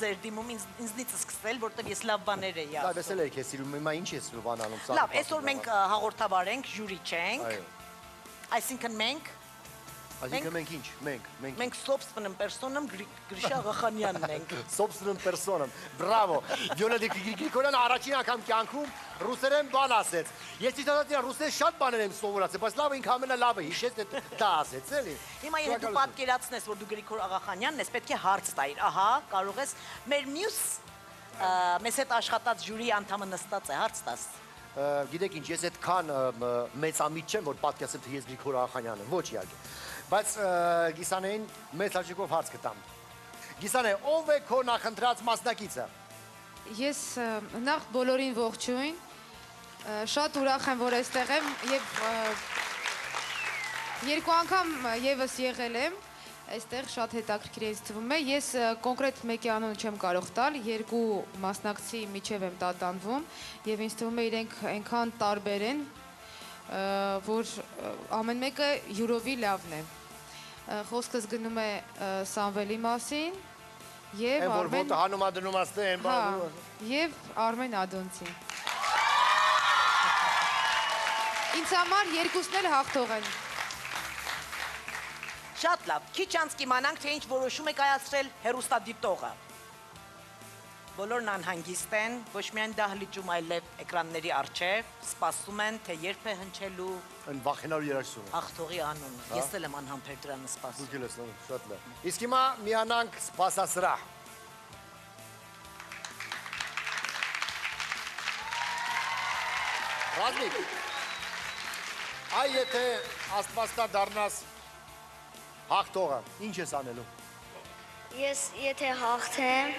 ձեր դիմում ինձնից սկսել, որտեղ ես լավ բաներ էի ասում։ Լավ, ես էլ եք ես սիրում, հիմա ինչ ես բանանում։ Լավ, այսօր մենք հաղորդավար ենք, ժյուրի չենք։ Այսինքն մենք մենք ինչ, մենք собственным персоном Գրիշա Աղախանյանն ենք։ Собственным персоном, բրավո։ Վիոլետա Գրիգորյանը առաջին անգամ կյանքում ռուսերեն բան ասեց։ Ես իհարկե ռուսերեն շատ բաներ եմ սովորացել, բայց լավ ինքը ամենալավը հիշեց դա ասեց, էլի։ Հիմա եթե դու պատկերացնես, որ դու Գրիգոր Աղախանյանն ես, պետք է հարց տայր։ Ահա, կարող ես մեր մյուս մեզ հետ աշխատած ժյուրի անդամը նստած է, հարց տաս։ Գիտեք ինչ, ես այդքան մեծամիտ չեմ, որ պատկերացեմ, թե ես Գրիգոր Աղախանյանն եմ, ոչ իհարկե։ Բայց Գիսանեին մեծ հաճույքով հարց կտամ։ Գիսանե, ով է քո նախընտրած մասնակիցը։ Ես նախ բոլորին ողջույն, շատ ուրախ եմ, որ այստեղ եմ եւ երկու անգամ եւս եղել եմ, այստեղ շատ հետաքրքիր է թվում է։ Ես կոնկրետ մեկի անունը չեմ կարող տալ, երկու մասնակցի միջև եմ տատանվում եւ ինձ թվում է իրենք այնքան տարբեր են, որ ամեն մեկը յուրովի լավն է։ Խոսքս գնում է Սամվելի մասին եւ Արմեն հանում ադնում աստեն եւ Արմեն Ադոնցի։ Ինձ համար երկուսն էլ հաղթող են։ Շատ լավ, քիչ անց կիմանանք, թե ինչ որոշում է կայացրել հեռուստադիտողը։ Բոլորն անհանգիստ են, ոչ միայն դահլիճում, այլև էկրանների առջև, սպասում են, թե երբ է հնչելու Այն վախենալու երաժշտությունը։ հաղթողի անունը։ Ես էլ եմ անհամբեր դրանը սպասում։ Դուք եք շատ լավ։ Իսկ հիմա միանանք սպասասրահ։ Ռազմիկ, այ եթե աստվածքա դառնաս հաղթողը, ինչ ես անելու։ Ես եթե հաղթեմ,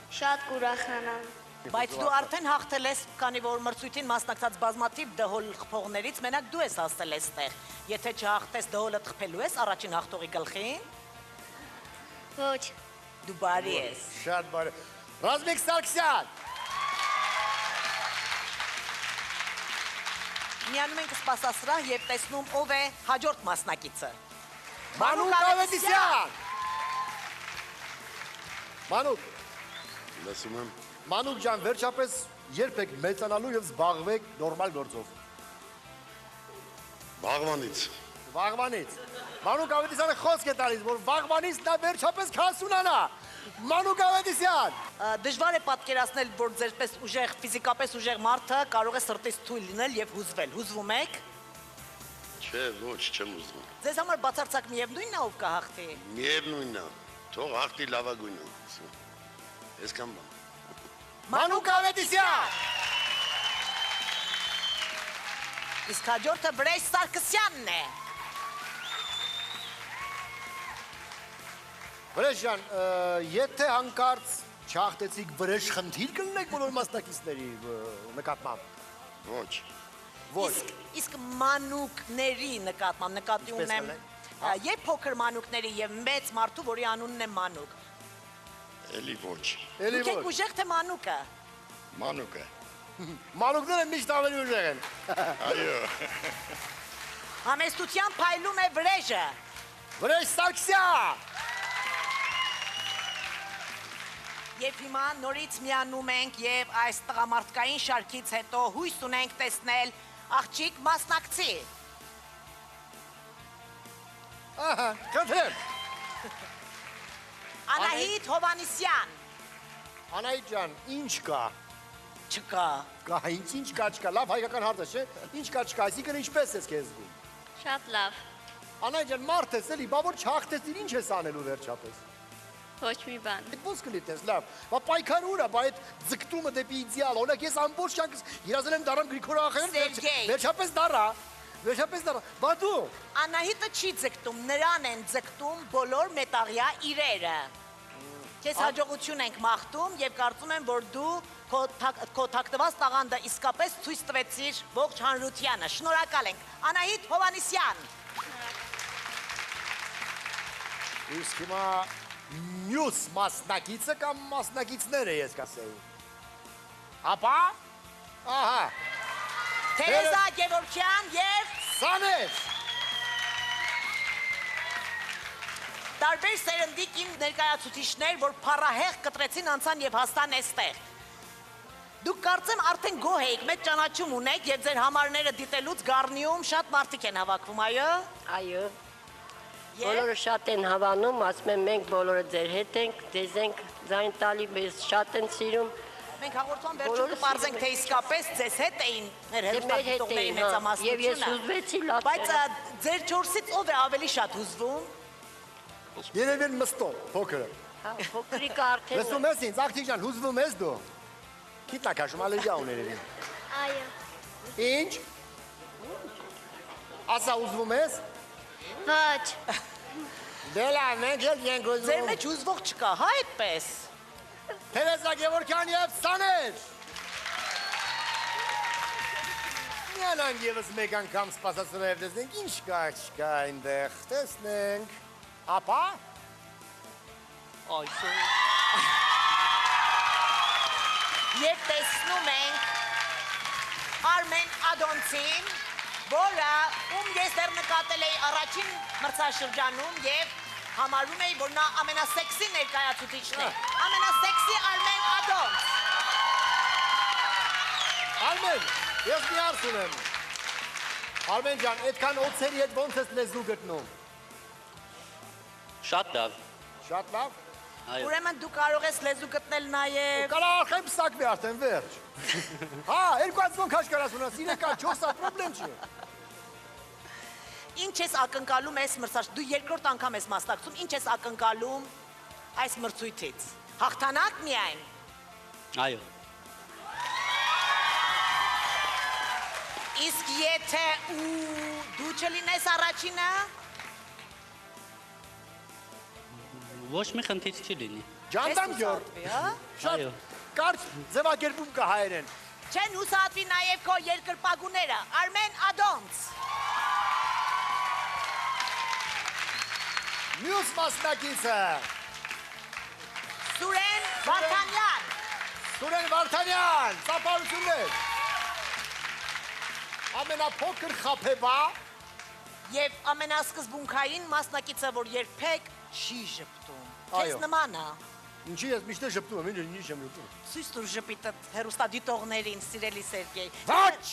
շատ կուրախանամ։ Բայց դու արդեն հաղթել ես, քանի որ մրցույթին մասնակցած բազմաթիվ դհոլ խփողներից մենակ դու ես հասել այստեղ։ Եթե չհաղթես, դհոլը թխփելու ես առաջին հաղթողի գլխին։ Ոչ։ Դու բարի ես։ Շատ բարի։ Ռազմիկ Սարգսյան։ Միանում ենք սպասասրահ եւ տեսնում ով է հաջորդ մասնակիցը։ Մանուկ Ավետիսյան։ Մանուկ։ Լսում եմ։ Մանուկ ջան, վերջապես երբ եք մեծանալու եւ զբաղվեք նորմալ գործով։ Վաղվանից։ Վաղվանից։ Մանուկ Ավետիսյանը խոսք է տալիս, որ վաղվանից նա վերջապես քասունանա։ Մանուկ Ավետիսյան։ Դժվար է պատկերացնել, որ ձերպես ուժեղ, ֆիզիկապես ուժեղ մարդը կարող է սրտից թույլ լինել եւ հուզվել։ Հուզվում եք։ Չէ, ոչ, չեմ ուզում։ Ձեզ համար բացարձակ միևնույնն է ով կհաղթի։ Միևնույնն է։ Թող հաղթի լավագույնը։ Այսքան բան։ Մանուկ Ավետիսյան։ Իսկ հաջորդը Վրեժ Սարգսյանն է։ Վրեժ ջան, եթե հանկարծ չհաղթեցիք Վրեժ խնդիր կլինեք բոլոր մասնակիցների նկատմամբ։ Ոչ։ Ոչ։ Իսկ մանուկների նկատմամբ նկատի ունեմ եւ փոքր մանուկների եւ մեծ մարդու, որի անունն է Մանուկ։ Էլի ոչ։ Էլի Դուք եք ոչ։ ուժեղ թե Մանուկը։ Մանուկը։ Մանուկները միշտ ավելի ուժեղ են։ Այո։ Համեստությամբ փայլում է Վրեժը։ Վրեժ Սարգսյան։ Եվ հիմա նորից միանում ենք եւ այս տղամարդկային շարքից հետո հույս ունենք տեսնել աղջիկ մասնակցի։ Ահա, քննեմ։ Անահիտ Հովանիսյան։ Անահիտ ջան, ինչ կա։ Չկա։ Կա, ինչ կա, չկա։ Լավ հայկական հարց է, չէ՞։ Ինչ կա, չկա, այսինքն ինչպես ես քեզ զգում։ Շատ լավ։ Անահիտ ջան, մարդ ես էլի, բա որ չհաղթեցիր, ինչ ես անելու վերջապես։ Ոչ մի բան։ Այդ ո՞նց կլիտես, լավ։ Բա պայքարը ուր է, բա այդ ձգտումը դեպի իդեալ, օրինակ ես ամբողջ կյանքս երազել եմ դառնամ Գրիգոր Աղախանյան, վերջապես դառա։ Վերջապես դառա։ Բա դու։ Անահիտը չի ձգտում, նրան են ձգտում բոլոր մետաղյա իրերը։ Քեզ հաջողություն ենք մաղթում եւ կարծում եմ, որ դու քո թաքնված տաղանդը իսկապես ցույց տվեցիր ողջ հանրությանը։ Շնորհակալ ենք։ Անահիտ Հովանիսյան։ Իսկ հիմա մյուս մասնակիցը կամ մասնակիցները ես կասեի։ Ապա։ Ահա։ Թերեզա Գևորգյան եւ Սանես։ Տարբեր սերնդի կին ներկայացուցիչներ, որ փառահեղ կտրեցին անցան եւ հասան այստեղ։ Դուք կարծեմ արդեն գոհ եք, մեծ ճանաչում ունեք եւ ձեր համարները դիտելուց Գառնիում շատ մարդիկ են հավաքվում, այո։ Այո, Եվ բոլորը շատ են հավանում, ասում են մենք բոլորը ձեր հետ ենք, ձեզ ենք ձայն տալի, մեզ շատ են սիրում։ մենք հաղորդման վերջում բոլորը կպարզենք, թե իսկապես ձեզ հետ էին մեր Եվ մեր հետ հերոստատիտողների էին, հա, մեծամասնությունը։ եւ ես հուզվեցի լավ։ Բայց ձեր 4-ից ով է ավելի շատ հուզվում։ Երևի մստո, փոքրը։ Հա, փոքրիկ արդեն։ Լսում ես ինձ, աղջիկ ջան, հուզվում ես դու։ Քիթա քաշում ալերգիա ուներ երևի։ Այո։ Ինչ։ Ասա ուզվում ես։ Ոչ։ Դե լավ, մենք էլ ենք Ձեր ուզվում։ մեջ հուզվող չկա, հա այդպես։ Թերեզա Գևորգյան եւ Սաներ։ Միանան եւս մեկ անգամ սպասացնող եւ տեսնենք ինչ կա այնտեղ։ Տեսնենք։ Ապա։ Այսօր։ Եվ տեսնում ենք Արմեն Ադոնցին, որը ում ես դեռ նկատել էի առաջին մրցաշրջանում եւ համարում էի, որ նա ամենասեքսի ներկայացուցիչն է։ Ամենասեքսի Արմեն Ադոնց։ Արմեն, ես մի հարց ունեմ։ Արմեն ջան, այդքան օծերի հետ ո՞նց ես լեզու գտնում։ Շատ լավ։ Շատ լավ։ Այո։ Ուրեմն դու կարող ես լեզու գտնել նաեւ Կարա արխեմ պսակվի արդեն վերջ։ Հա, 2000 ոն քաշ կարաս ունաս, 3-4 պրոբլեմ չի։ ինչ ես ակնկալում այս մրցաշ։ Դու երկրորդ անգամ ես մասնակցում, ինչ ես ակնկալում այս մրցույթից։ Հաղթանակ միայն։ Այո։ Իսկ եթե դու չլինես առաջինը, Ոչ մի խնդիր չի լինի։ Ջանդամ գյուր։ հուսատվի, հա։ Շատ Այո։ կարճ ձևակերպում կա հայերեն։ Չեն հուսատվի նաև քո երկրպագուները, Արմեն Ադոնց։ Մյուս մասնակիցը Սուրեն Վարդանյան։ Սուրեն Վարդանյան, ծափարություններ։ Ամենափոքր խաբեբա Եվ ամենասկզբունքային մասնակիցը, որ երբեք չի ժպտում։ Այո։ Քեզ նման է։ Ինչի ես միշտ ժպտում եմ, ինչ եմ ժպտում։ Ցույց տուր ժպիտը հերոստադիտողներին, սիրելի Սերգեյ։ Ոչ։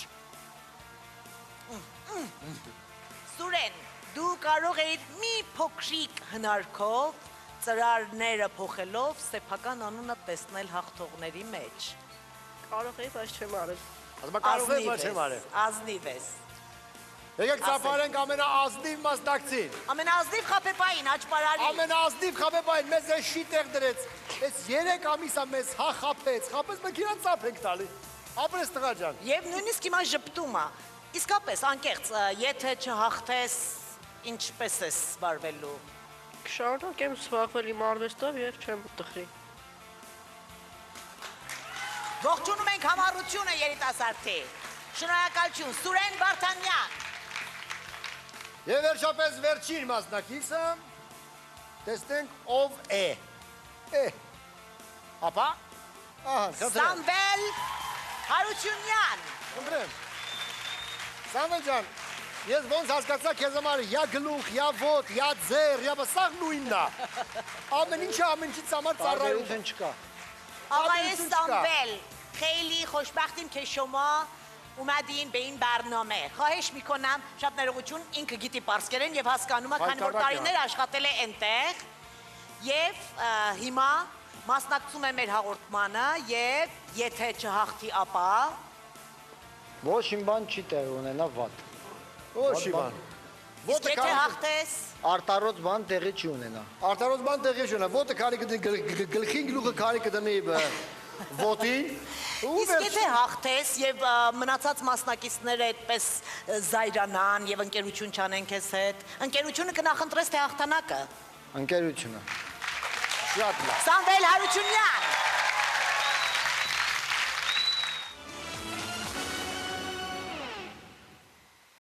Սուրեն, դու կարող էիր մի փոքրիկ հնարքով ծրարները փոխելով սեփական անունը տեսնել հաղթողների մեջ։ Կարող էի, բայց չեմ արել։ Ասում կարող եմ, ոչ եմ արել։ Ազնիվ ես։ Եկեք ծափարենք ամենաազնիվ մասնակցին։ Ամենազնիվ խաբեբային աճպարարի։ Ամենաազնիվ խաբեբային մեզ է շիտեղ դրեց։ Այս 3 ամիսա մեզ հա խափեց, խափեց մենք իրան ծափ ենք տալի։ Ապրես տղա ջան։ Եվ նույնիսկ հիմա ժպտում է։ Իսկապես անկեղծ, եթե չհաղթես, ինչպես ես վարվելու։ Կշարունակեմ զբաղվել իմ արվեստով եւ չեմ տխրի։ Ողջունում ենք համառությունը երիտասարդի։ Շնորհակալություն, Սուրեն Վարդանյան։ Եվ վերջապես վերջին մասնակիցը տեսնենք ով է։ Ապա։ Ահա, խնդրեմ։ Սամվել Հարությունյան։ Խնդրեմ։ Սամվել ջան, ես ոնց հասկացա քեզ համար յա գլուխ, յա ոտ, յա ձեռ, յա բսաղ նույնն է։ Ամեն ինչը ամեն ինչից համար ծառայություն չկա։ آقای آبروتون سامول خیلی خوشبختیم که شما اومدین به این برنامه خواهش میکنم شب نرغوچون این که گیتی پارسکرین یه հասկանում քանի որ տարիներ աշխատել է այնտեղ եւ հիմա մասնակցում է մեր հաղորդմանը եւ եթե չհաղթի ապա Ոչ իմ բան չի տեղ ունենա վատ։ Ոչ իման։ իսկ եթե հաղթես Արտարոց բան տեղի չի ունենա։ Արտարոց բան տեղի չունա, ոտը քարի կդնի գլխին գլուխը քարի կդնի ոտին։ Իսկ եթե հաղթես եւ մնացած մասնակիցները այդպես զայրանան եւ ընկերություն չանեն քեզ հետ, ընկերությունը կնախընտրես թե հաղթանակը։ Ընկերությունը։ Շատ լավ։ Սամվել Հարությունյան